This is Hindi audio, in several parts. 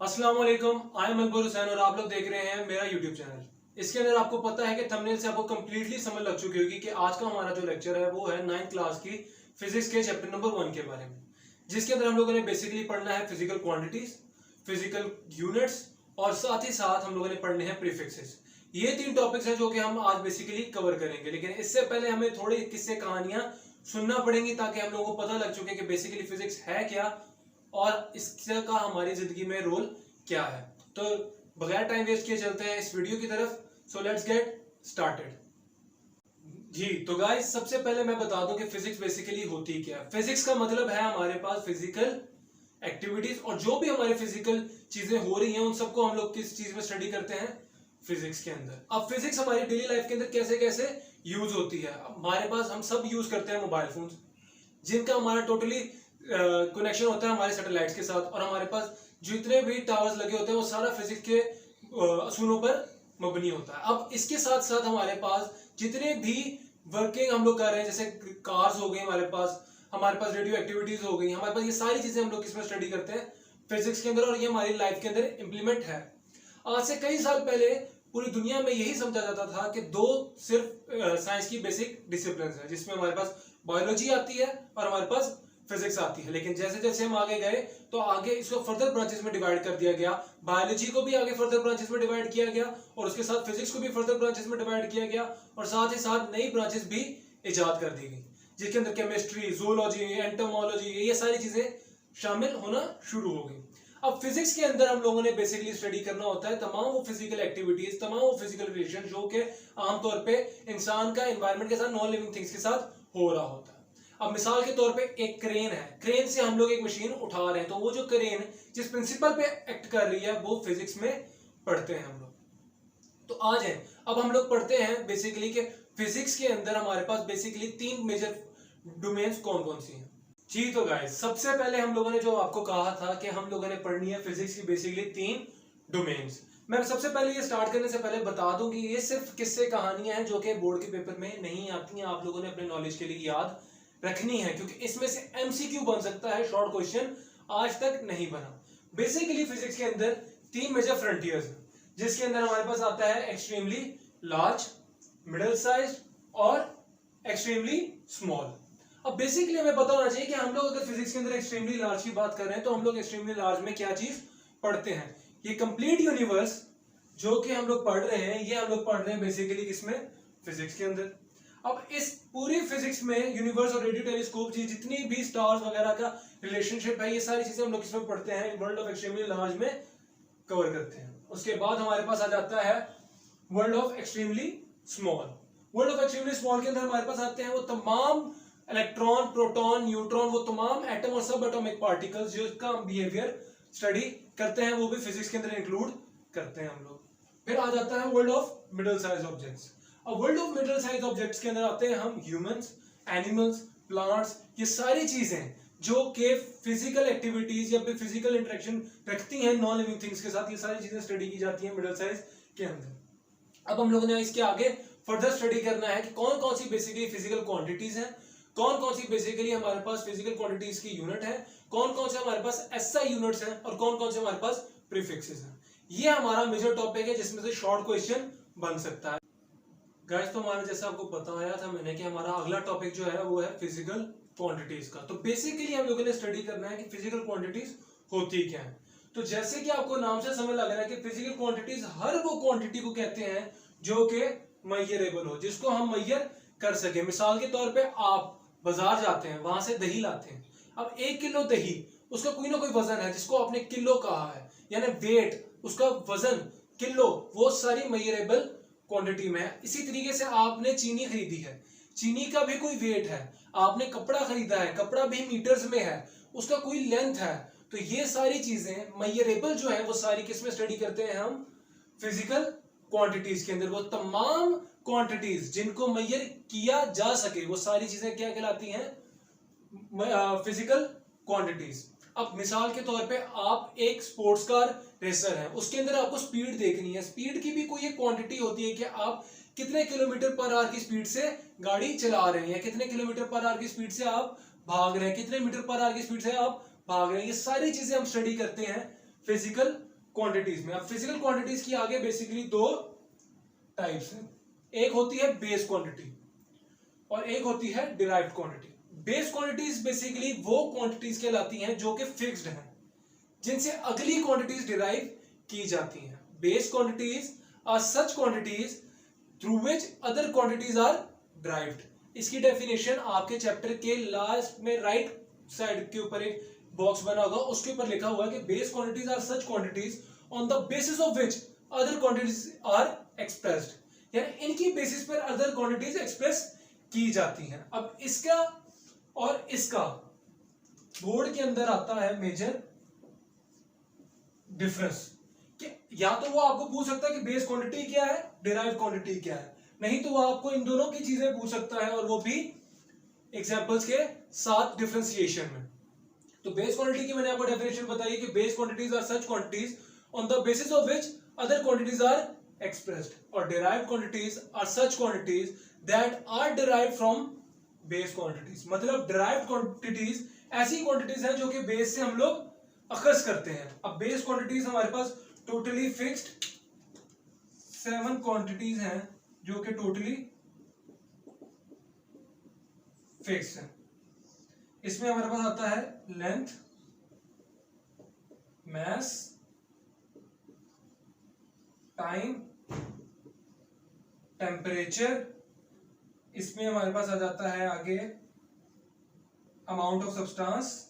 अस्सलाम वालेकुम, आई एम अकबर हुसैन और आप लोग देख रहे हैं मेरा यूट्यूब चैनल। इसके अंदर आपको पता है कि थंबनेल से आपको कंप्लीटली समझ लग चुकी होगी कि आज का हमारा जो लेक्चर है वो है 9th क्लास की फिजिक्स के चैप्टर नंबर 1 के बारे में, जिसके अंदर हम लोगों ने बेसिकली पढ़ना है फिजिकल क्वांटिटीज, फिजिकल यूनिट्स और साथ ही साथ हम लोगों ने पढ़ने हैं प्रीफिक्सेस। ये 3 टॉपिक्स हैं जो कि हम आज बेसिकली कवर करेंगे, लेकिन इससे पहले हमें थोड़े किस्से कहानियां सुनना पड़ेंगी ताकि हम लोगों को पता लग चुके कि बेसिकली फिजिक्स है क्या और इसका हमारी जिंदगी में रोल क्या है। तो बगैर टाइम वेस्ट किए चलते हैं इस वीडियो की तरफ। So let's get started. जी तो गाइस, सबसे पहले मैं बता दूं कि फिजिक्स बेसिकली होती क्या है। फिजिक्स का मतलब है हमारे पास फिजिकल एक्टिविटीज, और जो भी हमारी फिजिकल चीजें हो रही हैं उन सबको हम लोग किस चीज में स्टडी करते हैं, फिजिक्स के अंदर। अब फिजिक्स हमारी डेली लाइफ के अंदर कैसे कैसे यूज होती है। हमारे पास हम सब यूज करते हैं मोबाइल फोन, जिनका हमारा टोटली कनेक्शन होता है हमारे सैटेलाइट्स के साथ, और हमारे पास जितने भी टावर्स लगे होते हैं वो सारा फिजिक्स के असूलों पर मबनी होता है। अब इसके साथ साथ हमारे पास जितने भी वर्किंग हम लोग कर रहे हैं, जैसे कार्स हो गई हमारे पास रेडियो एक्टिविटीज हो गई, हमारे पास ये सारी चीजें हम लोग किसमें स्टडी करते हैं, फिजिक्स के अंदर, और ये हमारी लाइफ के अंदर इम्प्लीमेंट है। आज से कई साल पहले पूरी दुनिया में यही समझा जाता था कि दो सिर्फ साइंस की बेसिक डिसिप्लिन है, जिसमें हमारे पास बायोलॉजी आती है और हमारे पास फिजिक्स आती है। लेकिन जैसे जैसे हम आगे गए तो आगे इसको फर्दर ब्रांचेस में डिवाइड कर दिया गया। बायोलॉजी को भी आगे फर्दर ब्रांचेस में डिवाइड किया गया, और उसके साथ फिजिक्स को भी फर्दर ब्रांचेस में डिवाइड किया गया, और साथ ही साथ नई ब्रांचेस भी इजाद कर दी गई, जिसके अंदर केमिस्ट्री, जूलॉजी, एंटोमोलॉजी, ये सारी चीजें शामिल होना शुरू हो गई। अब फिजिक्स के अंदर हम लोगों ने बेसिकली स्टडी करना होता है तमाम वो फिजिकल एक्टिविटीज, तमाम वो फिजिकल रिलेशन जो कि आमतौर पे इंसान का एनवायरनमेंट के साथ, नॉन लिविंग थिंग्स के साथ हो रहा होता है। अब मिसाल के तौर पे एक क्रेन है, क्रेन से हम लोग एक मशीन उठा रहे हैं, तो वो जो क्रेन जिस प्रिंसिपल पे एक्ट कर रही है वो फिजिक्स में पढ़ते हैं हम लोग। तो आज है, अब हम लोग पढ़ते हैं बेसिकली कि फिजिक्स के अंदर हमारे पास बेसिकली 3 मेजर डोमेन्स कौन कौन सी हैं। जी तो गाइस, सबसे पहले हम लोगों ने जो आपको कहा था कि हम लोगों ने पढ़नी है फिजिक्स की बेसिकली 3 डोमेन्स। मैं सबसे पहले ये स्टार्ट करने से पहले बता दूं कि ये सिर्फ किस्से कहानियां हैं जो कि बोर्ड के पेपर में नहीं आती हैं, आप लोगों ने अपने नॉलेज के लिए याद रखनी है, क्योंकि इसमें से एमसीक्यू बन सकता है, शॉर्ट क्वेश्चन आज तक नहीं बना। बेसिकली फिजिक्स के अंदर 3 मेजर फ्रंटियर्स हैं, जिसके अंदर हमारे पास आता है एक्सट्रीमली लार्ज, मिडिल साइज और एक्सट्रीमली स्मॉल। अब बेसिकली हमें पता होना चाहिए कि हम लोग अगर फिजिक्स के अंदर एक्सट्रीमली लार्ज की बात कर रहे हैं तो हम लोग एक्सट्रीमली लार्ज में क्या चीज पढ़ते हैं। ये कंप्लीट यूनिवर्स जो कि हम लोग पढ़ रहे हैं, ये हम लोग पढ़ रहे हैं बेसिकली किसमें, फिजिक्स के अंदर। अब इस पूरी फिजिक्स में यूनिवर्स और रेडियो टेलीस्कोप जितनी भी स्टार्स वगैरह का रिलेशनशिप है, ये सारी चीजें हम लोग किसमें पढ़ते हैं, वर्ल्ड ऑफ एक्सट्रीमली लार्ज में कवर करते हैं। उसके बाद हमारे पास आ जाता है world of extremely small. World of extremely small के अंदर हमारे पास आते हैं वो तमाम इलेक्ट्रॉन, प्रोटॉन, न्यूट्रॉन, वो तमाम एटम और सब एटॉमिक पार्टिकल्स जिसका बिहेवियर स्टडी करते हैं, वो भी फिजिक्स के अंदर इंक्लूड करते हैं हम लोग। फिर आ जाता है world of middle size objects. अब world of middle size objects के अंदर आते हैं हम ह्यूमंस, एनिमल्स, प्लांट्स, ये सारी चीजें जो कि फिजिकल एक्टिविटीज या फिजिकल इंटरेक्शन रखती हैं नॉन लिविंग थिंग्स के साथ, ये सारी चीजें स्टडी की जाती हैं मिडिल साइज के अंदर। अब हम लोगों ने इसके आगे फर्दर स्टडी करना है कि कौन कौन सी बेसिकली फिजिकल क्वांटिटीज हैं, कौन कौन सी बेसिकली हमारे पास फिजिकल क्वांटिटीज की यूनिट है, कौन कौन से हमारे पास एसआई यूनिट्स हैं, और कौन कौन से हमारे पास प्रीफिक्सेस हैं। ये हमारा मेजर टॉपिक है जिसमें से शॉर्ट क्वेश्चन बन सकता है। गाइस, तो हमारा जैसा आपको बताया था मैंने कि हमारा अगला टॉपिक जो है वो है फिजिकल क्वांटिटीज का। तो बेसिकली हम लोगों ने स्टडी करना है कि फिजिकल क्वांटिटीज होती क्या है। तो जैसे कि आपको नाम से समझ लग रहा है कि फिजिकल क्वांटिटीज हर वो क्वांटिटी को कहते हैं जो कि मेजरेबल हो, जिसको हम मेजर कर सके। मिसाल के तौर पे आप बाजार जाते हैं, वहां से दही लाते हैं। अब 1 किलो दही, उसका कोई ना कोई वजन है जिसको आपने किलो कहा है, यानी वेट, उसका वजन किलो, वो सारी मेजरेबल क्वांटिटी में है। इसी तरीके से आपने चीनी खरीदी है, चीनी का भी कोई वेट है। आपने कपड़ा खरीदा है, कपड़ा भी मीटर्स में है, उसका कोई लेंथ है। तो ये सारी चीजें मेजरेबल जो है वो सारी किसमें स्टडी करते हैं हम, फिजिकल क्वांटिटीज के अंदर। वो तमाम क्वांटिटीज जिनको मेजर किया जा सके वो सारी चीजें क्या कहलाती हैं, फिजिकल क्वांटिटीज। अब मिसाल के तौर पे आप एक स्पोर्ट्स कार रेसर है, उसके अंदर आपको स्पीड देखनी है। स्पीड की भी कोई एक क्वांटिटी होती है कि आप कितने किलोमीटर पर आवर की स्पीड से गाड़ी चला रहे हैं, कितने किलोमीटर पर आवर की स्पीड से आप भाग रहे हैं, कितने मीटर पर आवर की स्पीड से आप भाग रहे हैं। ये सारी चीजें हम स्टडी करते हैं फिजिकल क्वांटिटीज में। अब फिजिकल क्वांटिटीज की आगे बेसिकली दो टाइप्स हैं, एक होती है बेस क्वांटिटी और एक होती है derived quantity. Base quantities basically वो क्वांटिटीज कहलाती हैं जो कि फिक्स्ड हैं, जिनसे अगली क्वांटिटीज डिराइव की जाती हैं। Base quantities are such quantities through which other quantities are derived. इसकी डेफिनेशन आपके चैप्टर के लास्ट में राइट साइड के ऊपर एक बॉक्स बना होगा, उसके ऊपर लिखा हुआ है कि base quantities are such quantities on the basis of which other quantities are expressed, यानी इनकी बेसिस पर अदर क्वांटिटीज एक्सप्रेस की जाती हैं। अब इसका और इसका बोर्ड के अंदर आता है मेजर डिफरेंस कि या तो वो आपको पूछ सकता है कि बेस क्वांटिटी क्या है, डिराइव्ड क्वांटिटी क्या है, नहीं तो वो आपको इन दोनों की चीजें पूछ सकता है और वो भी एग्जांपल्स के साथ डिफरेंशिएशन में। तो बेस क्वांटिटी की मैंने आपको डेफिनेशन बताई कि base quantities are such quantities on the basis of which other quantities are expressed, और derived quantities are such quantities that are derived from base quantities. मतलब डिराइव्ड क्वांटिटीज ऐसी क्वांटिटीज हैं जो कि बेस से हम लोग अखज करते हैं। अब बेस क्वांटिटीज हमारे पास टोटली फिक्स्ड 7 क्वांटिटीज हैं जो कि टोटली फिक्स है। इसमें हमारे पास आता है लेंथ, मास, टाइम, टेम्परेचर, इसमें हमारे पास आ जाता है आगे अमाउंट ऑफ सब्सटेंस,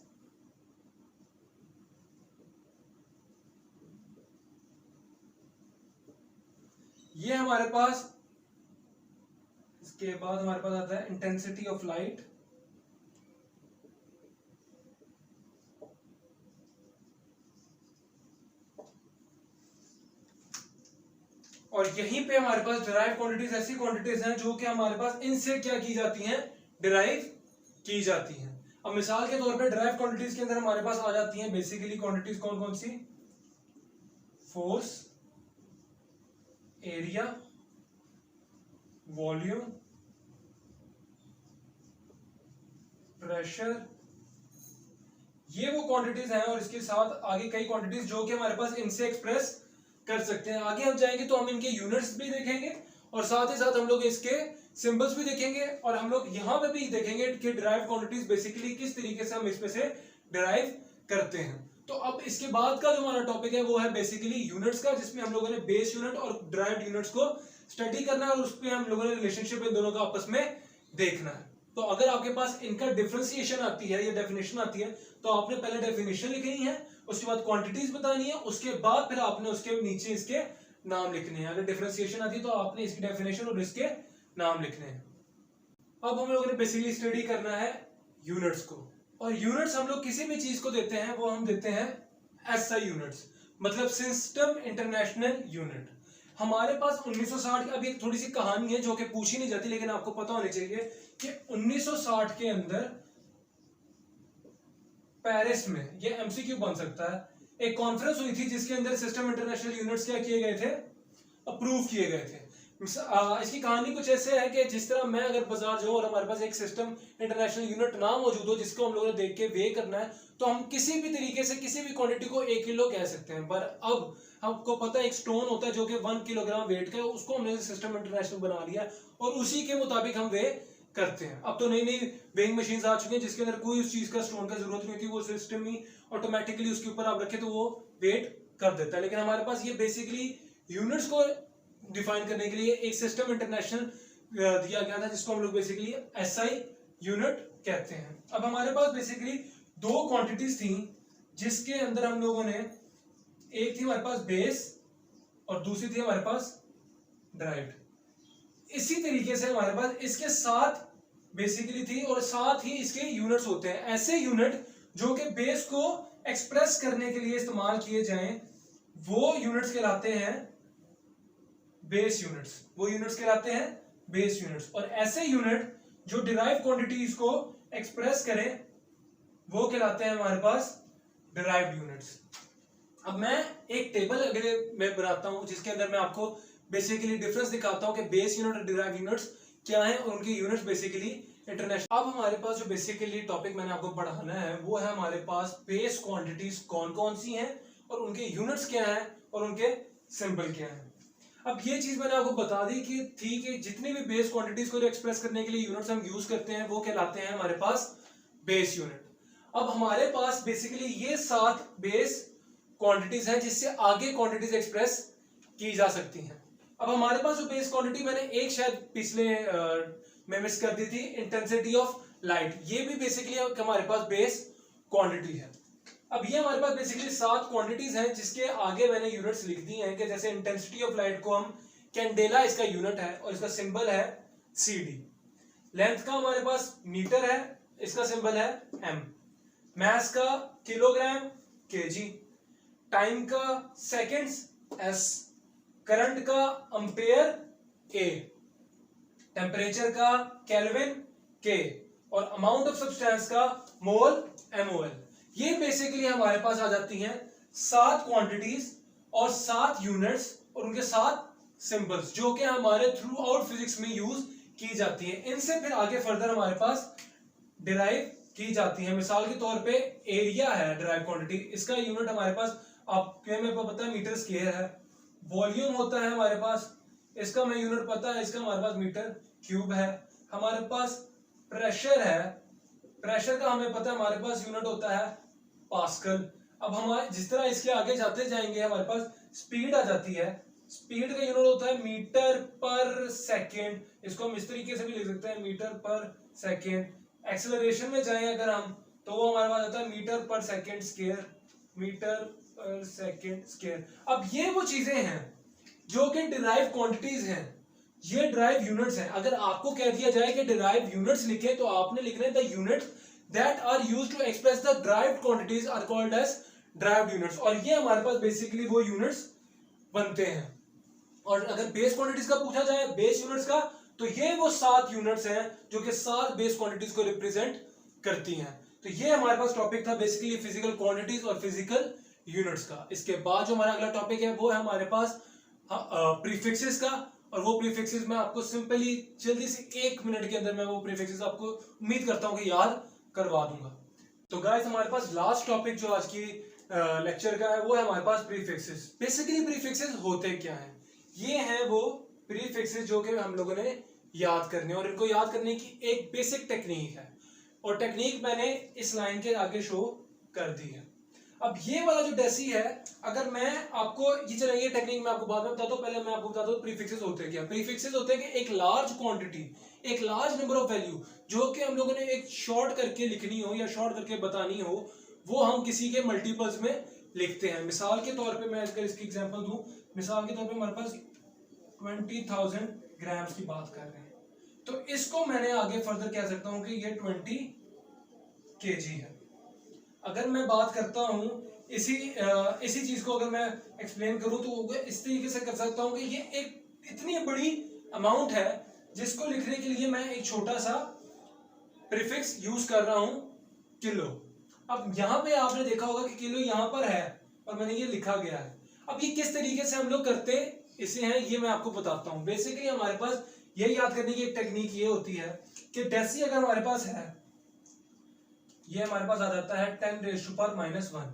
ये हमारे पास, इसके बाद हमारे पास आता है इंटेंसिटी ऑफ लाइट, और यहीं पे हमारे पास डिराइव क्वांटिटीज ऐसी क्वांटिटीज हैं जो कि हमारे पास इनसे क्या की जाती हैं, डिराइव की जाती हैं। अब मिसाल के तौर पे डिराइव क्वांटिटीज के अंदर हमारे पास आ जाती हैं बेसिकली क्वांटिटीज कौन कौन सी, फोर्स, एरिया, वॉल्यूम, प्रेशर, ये वो क्वांटिटीज हैं। और इसके साथ आगे कई क्वांटिटीज जो कि हमारे पास इनसे एक्सप्रेस कर सकते हैं। आगे हम जाएंगे तो हम इनके यूनिट्स भी देखेंगे और साथ ही साथ हम लोग इसके सिंबल्स भी देखेंगे, और हम लोग यहां पे भी देखेंगे कि डिराइव क्वांटिटीज बेसिकली किस तरीके से हम इसमें से डिराइव करते हैं। तो अब इसके बाद का जो हमारा टॉपिक है वो है बेसिकली यूनिट्स का, जिसमें हम लोगों ने बेस यूनिट और डिराइव्ड यूनिट्स को स्टडी करना है और उस पर हम लोगों ने रिलेशनशिप इन दोनों का आपस में देखना है। तो अगर आपके पास इनका डिफरेंशिएशन आती है या डेफिनेशन आती है तो आपने पहले डेफिनेशन लिखनी है, उसके बाद क्वांटिटीज बतानी है, उसके बाद फिर आपने उसके नीचे इसके नाम लिखने हैं। अगर डिफरेंशिएशन आती है तो आपने इसकी डेफिनेशन और इसके नाम लिखने हैं। अब हम लोगों ने बेसिकली स्टडी करना है यूनिट्स को, और यूनिट्स हम लोग किसी भी चीज को देते हैं वो हम देते हैं एसआई यूनिट्स, मतलब सिस्टम इंटरनेशनल यूनिट। हमारे पास 1960 की, अब एक थोड़ी सी कहानी है जो कि पूछी नहीं जाती लेकिन आपको पता होनी चाहिए कि 1960 के अंदर पेरिस में, ये एमसीक्यू बन सकता है, एक कॉन्फ्रेंस हुई थी जिसके अंदर सिस्टम इंटरनेशनल यूनिट्स क्या किए गए थे, अप्रूव किए गए थे। इसकी कहानी कुछ ऐसे है कि जिस तरह मैं अगर बाजार जाऊं और हमारे पास एक सिस्टम इंटरनेशनल यूनिट ना मौजूद हो जिसको हम लोगों ने देख के वे करना है, तो हम किसी भी तरीके से किसी भी क्वांटिटी को 1 किलो कह सकते हैं। पर अब आपको पता है एक स्टोन होता है जो कि 1 किलोग्राम वेट का है, उसको हमने सिस्टम इंटरनेशनल बना लिया और उसी के मुताबिक हम वे करते हैं। अब तो नई नई वेइंग मशीन्स आ चुकी हैं जिसके अंदर कोई उस चीज का स्टोन का जरूरत नहीं होती, वो सिस्टम ही ऑटोमेटिकली उसके ऊपर आप रखे तो वो वेट कर देता है। लेकिन हमारे पास ये बेसिकली यूनिट्स को डिफाइन करने के लिए एक सिस्टम इंटरनेशनल दिया गया था जिसको हम लोग बेसिकली एसआई यूनिट कहते हैं। अब हमारे पास बेसिकली दो क्वांटिटीज थी जिसके अंदर हम लोगों ने, एक थी हमारे पास बेस और दूसरी थी हमारे पास डिराइव्ड। इसी तरीके से हमारे पास इसके साथ बेसिकली थी और साथ ही इसके यूनिट्स होते हैं, ऐसे यूनिट जो कि बेस को एक्सप्रेस करने के लिए इस्तेमाल किए जाएं, वो यूनिट्स कहलाते हैं बेस यूनिट्स। वो यूनिट्स कहलाते हैं बेस यूनिट्स। और ऐसे यूनिट जो डिराइव क्वांटिटीज को एक्सप्रेस करें वो कहलाते हैं हमारे पास डिराइव्ड यूनिट्स। अब मैं एक टेबल अगले मैं बनाता हूं जिसके अंदर मैं आपको बेसिकली डिफरेंस दिखाता हूं कि बेस यूनिट और डिराइव्ड यूनिट्स क्या है और उनके यूनिट्स बेसिकली इंटरनेशनल। अब हमारे पास जो बेसिकली टॉपिक मैंने आपको पढ़ाना है वो है हमारे पास बेस क्वांटिटीज कौन कौन सी हैं और उनके यूनिट्स क्या हैं और उनके सिंबल क्या हैं। अब ये चीज मैंने आपको बता दी कि ठीक है, जितनी भी बेस क्वांटिटीज को एक्सप्रेस करने के लिए यूनिट्स हम यूज करते हैं वो कहलाते हैं हमारे पास बेस यूनिट। अब हमारे पास बेसिकली ये 7 बेस क्वांटिटीज हैं जिससे आगे क्वांटिटीज एक्सप्रेस की जा सकती हैं। अब हमारे पास जो बेस क्वांटिटी मैंने एक शायद पिछले में मिस कर दी थी, इंटेंसिटी ऑफ लाइट, ये भी बेसिकली हमारे पास बेस क्वांटिटी है। अब ये हमारे पास बेसिकली 7 क्वांटिटीज हैं जिसके आगे मैंने यूनिट्स लिख दी हैं कि जैसे इंटेंसिटी ऑफ लाइट को हम कैंडेला इसका यूनिट है और इसका सिंबल है CD। लेंथ का हमारे पास मीटर है, इसका सिंबल है M। मास का किलोग्राम kg, टाइम का सेकंड्स S, करंट का एम्पेयर A, टेम्परेचर का केल्विन K और अमाउंट ऑफ सब्सटेंस का मोल MOL। ये बेसिकली हमारे पास आ जाती हैं 7 क्वांटिटीज और 7 यूनिट्स और उनके 7 सिंबल्स जो कि हमारे थ्रू आउट फिजिक्स में यूज की जाती हैं। इनसे फिर आगे फर्दर हमारे पास डिराइव की जाती है। मिसाल के तौर पे एरिया है डिराइव क्वांटिटी, इसका यूनिट हमारे पास आपके में पता है मीटर स्क्वायर है। वॉल्यूम होता है हमारे पास, इसका मैं यूनिट पता है, इसका हमारे पास मीटर क्यूब है। हमारे पास प्रेशर है, प्रेशर का हमें पता है हमारे पास यूनिट होता है पास्कल। अब हमारे जिस तरह इसके आगे जाते जाएंगे हमारे पास स्पीड आ जाती है, स्पीड का यूनिट होता है मीटर पर सेकेंड, इसको हम इस तरीके से भी लिख सकते हैं मीटर पर सेकेंड। एक्सेलरेशन में जाएं अगर हम तो वो हमारे पास आता है मीटर पर सेकेंड स्क्वायर, मीटर पर सेकेंड स्क्वायर। अब ये वो चीजें हैं जो कि डिराइव क्वांटिटीज हैं, ये डिराइव यूनिट्स हैं। अगर आपको कह दिया जाए कि डिराइव यूनिट्स लिखे तो आपने लिखना है the units that are used to express the derived quantities are called as derived units. और ये हमारे पास बेसिकली वो यूनिट्स बनते हैं। और अगर बेस क्वांटिटीज का पूछा जाए, बेस यूनिट्स का, तो ये वो 7 यूनिट्स हैं जो कि 7 बेस क्वांटिटीज को रिप्रेजेंट करती हैं। तो ये हमारे पास टॉपिक था बेसिकली फिजिकल क्वांटिटीज और फिजिकल यूनिट्स का। इसके बाद जो हमारा अगला टॉपिक है वो है हमारे पास प्रीफिक्सेस का, और वो प्रीफिक्सेस मैं आपको सिंपली जल्दी से 1 मिनट के अंदर मैं वो प्रीफिक्सेस आपको उम्मीद करता हूं कि याद करवा दूंगा। तो गाइस हमारे पास लास्ट टॉपिक जो आज की लेक्चर का है वो है हमारे पास प्रीफिक्सेस। बेसिकली प्रीफिक्सेस होते क्या हैं? ये हैं वो प्रीफिक्सेस जो कि हम लोगों ने याद करने, और इनको याद करने की एक बेसिक टेक्निक है, और टेक्निक मैंने इस लाइन के आगे शो कर दी है। अब ये वाला जो डेसी है, अगर मैं आपको ये चलेंगे टेक्निक मैं आपको बाद में बताता हूँ, पहले मैं आपको बताता हूँ प्रीफिक्सेस होते क्या। प्रीफिक्सेस होते हैं कि एक लार्ज क्वांटिटी, एक लार्ज नंबर ऑफ वैल्यू जो कि हम लोगों ने एक शॉर्ट करके लिखनी हो या शॉर्ट करके बतानी हो, वो हम किसी के मल्टीपल्स में लिखते हैं। मिसाल के तौर पे मैं अगर इसकी एग्जांपल दूं, मिसाल के तौर पे हमारे पास 20,000 ग्राम्स की बात कर रहे हैं, तो इसको मैंने आगे फर्दर कह सकता हूं कि ये 20 kg है। अगर मैं बात करता हूं इसी चीज को अगर मैं एक्सप्लेन करूं तो इस तरीके से कर सकता हूं कि ये एक इतनी बड़ी अमाउंट है जिसको लिखने के लिए मैं एक छोटा सा प्रीफिक्स यूज कर रहा हूं, किलो। अब यहां पे आपने देखा होगा कि किलो यहां पर है और मैंने ये लिखा गया है। अब ये किस तरीके से हम लोग करते इसे हैं ये मैं आपको बताता हूं। बेसिकली हमारे पास ये याद करने की एक टेक्निक ये होती है कि डेसी अगर हमारे पास है, ये हमारे पास आ जाता है 10⁻⁻1।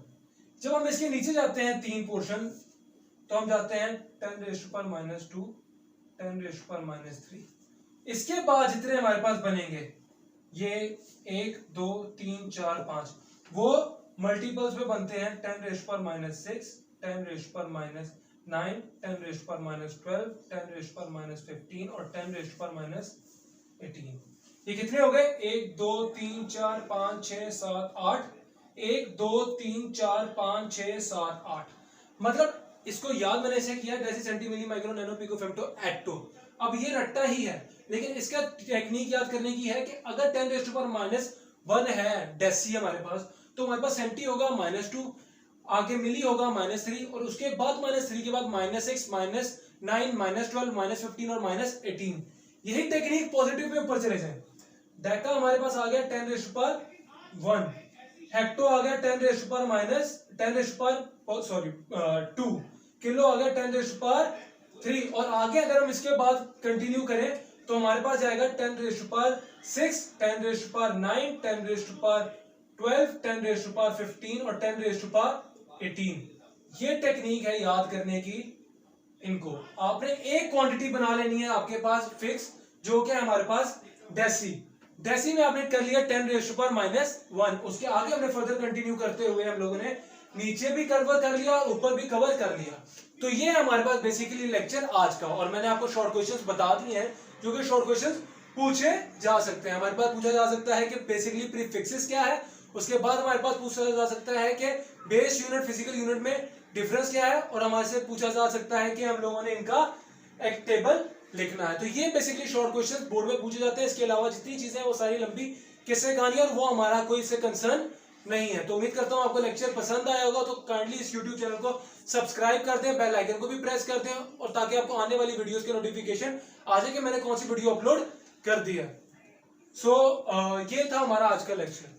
जब हम इसके नीचे जाते हैं 3 पोर्शन, तो हम जाते हैं 10⁻², 10⁻3। इसके बाद जितने हमारे पास बनेंगे ये 1 2 3 4 5, वो मल्टीपल्स में बनते हैं 10⁻⁻6, 10⁻⁻9, 10⁻⁻12, 10⁻⁻15 और 10⁻⁻18। ये कितने हो गए? 1 2 3 4 5 6 7 8, 1 2 3 4 5 6 7 8। मतलब इसको याद मैंने ऐसे किया deci centi milli micro nano pico femto atto. अब ये रट्टा ही है, लेकिन इसका टेक्निक याद करने की है कि अगर 10⁻⁻1 है डेसी हमारे पास, तो हमारे पास सेंटी होगा -2, आगे मिली होगा -3, और उसके बाद -3 के बाद -6, -9, -12, -15 और -18। यही टेक्निक पॉजिटिव पे ऊपर चले जाए। डेका हमारे पास आ गया 10⁻1, हेक्टो आ गया 10⁻2, किलो आ गया 10⁻3, और आगे अगर हम इसके बाद कंटिन्यू करें तो हमारे पास जाएगा 10⁻6, 10⁻9, 10⁻12, 10⁻15 और 10⁻18। ये टेक्निक है याद करने की। इनको आपने एक क्वांटिटी बना लेनी है आपके पास फिक्स, जो कि हमारे पास डेसी में आपने कर लिया 10⁻⁻1। उसके आगे हमने फर्दर कंटिन्यू करते हुए हम लोगों ने नीचे भी कवर कर लिया और ऊपर भी कवर कर लिया। तो ये हमारे पास बेसिकली लेक्चर आज का, और मैंने आपको शॉर्ट क्वेश्चंस बता दिए हैं जो कि शॉर्ट क्वेश्चंस पूछे जा सकते हैं। हमारे पास पूछा जा सकता है कि बेसिकली प्रीफिक्सेस क्या है, उसके बाद हमारे पास पूछा जा सकता है कि बेस यूनिट फिजिकल यूनिट में डिफरेंस क्या है, और हमारे से पूछा जा सकता है कि हम लोगों ने इनका एक टेबल लिखना है। तो ये बेसिकली शॉर्ट क्वेश्चंस बोर्ड में पूछे जाते हैं। इसके अलावा जितनी चीजें हैं वो सारी लंबी किस्से कहानी, और वो हमारा कोई इससे कंसर्न नहीं है। तो उम्मीद करता हूं आपको लेक्चर पसंद आया होगा। तो काइंडली इस यूट्यूब चैनल को सब्सक्राइब कर दें, बेल आइकन को भी प्रेस कर दें, और ताकि आपको आने वाली वीडियोस के नोटिफिकेशन आ जाए कि मैंने कौन सी वीडियो अपलोड कर दी है। सो ये था हमारा आज का लेक्चर।